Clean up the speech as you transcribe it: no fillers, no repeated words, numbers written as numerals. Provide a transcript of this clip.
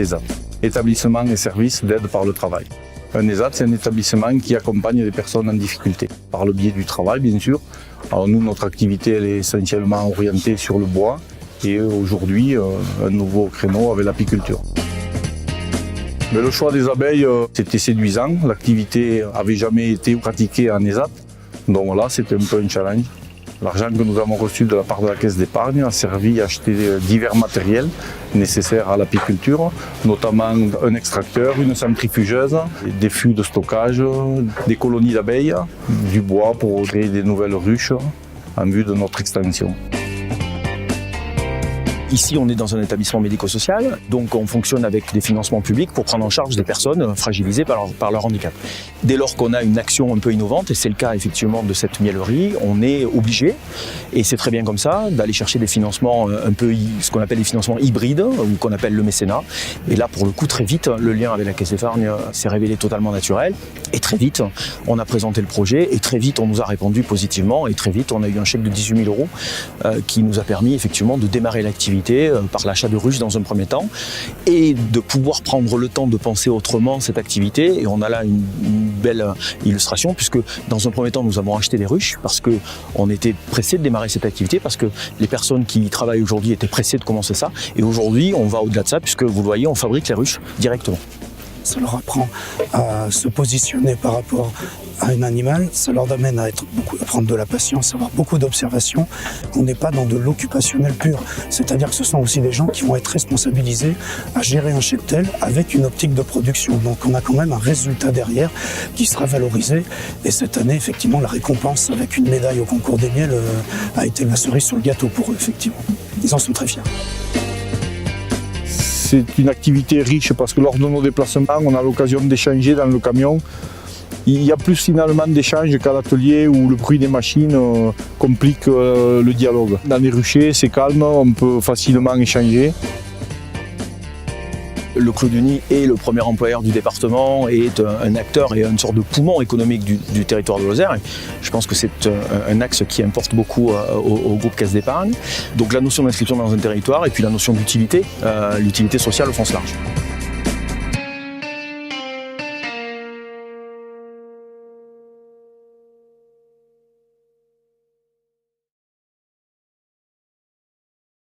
ESAT, établissement et services d'aide par le travail. Un ESAT, c'est un établissement qui accompagne les personnes en difficulté, par le biais du travail bien sûr. Alors nous, notre activité elle est essentiellement orientée sur le bois et aujourd'hui, un nouveau créneau avec l'apiculture. Mais le choix des abeilles, c'était séduisant. L'activité n'avait jamais été pratiquée en ESAT, donc là, c'était un peu un challenge. L'argent que nous avons reçu de la part de la caisse d'épargne a servi à acheter divers matériels nécessaires à l'apiculture, notamment un extracteur, une centrifugeuse, des fûts de stockage, des colonies d'abeilles, du bois pour créer des nouvelles ruches en vue de notre extension. Ici, on est dans un établissement médico-social, donc on fonctionne avec des financements publics pour prendre en charge des personnes fragilisées par leur handicap. Dès lors qu'on a une action un peu innovante, et c'est le cas effectivement de cette miellerie, on est obligé, et c'est très bien comme ça, d'aller chercher des financements un peu, ce qu'on appelle des financements hybrides, ou qu'on appelle le mécénat. Et là, pour le coup, très vite, le lien avec la Caisse d'épargne s'est révélé totalement naturel, et très vite, on a présenté le projet, et très vite, on nous a répondu positivement, et très vite, on a eu un chèque de 18 000 € qui nous a permis effectivement de démarrer l'activité par l'achat de ruches dans un premier temps et de pouvoir prendre le temps de penser autrement cette activité. Et on a là une belle illustration puisque dans un premier temps nous avons acheté des ruches parce qu'on était pressé de démarrer cette activité, parce que les personnes qui y travaillent aujourd'hui étaient pressées de commencer ça, et aujourd'hui on va au-delà de ça puisque vous le voyez, on fabrique les ruches directement. Ça leur apprend à se positionner par rapport à un animal, ça leur amène à prendre de la patience, à avoir beaucoup d'observation. On n'est pas dans de l'occupationnel pur, c'est-à-dire que ce sont aussi des gens qui vont être responsabilisés à gérer un cheptel avec une optique de production. Donc on a quand même un résultat derrière qui sera valorisé, et cette année effectivement la récompense avec une médaille au concours des miels a été la cerise sur le gâteau pour eux effectivement. Ils en sont très fiers. C'est une activité riche parce que lors de nos déplacements, on a l'occasion d'échanger dans le camion. Il y a plus finalement d'échanges qu'à l'atelier où le bruit des machines complique le dialogue. Dans les ruchers, c'est calme, on peut facilement échanger. Le Clos du Nid est le premier employeur du département et est un acteur et une sorte de poumon économique du territoire de Lozère. Je pense que c'est un axe qui importe beaucoup au groupe Caisse d'épargne. Donc la notion d'inscription dans un territoire et puis la notion d'utilité, l'utilité sociale au sens large.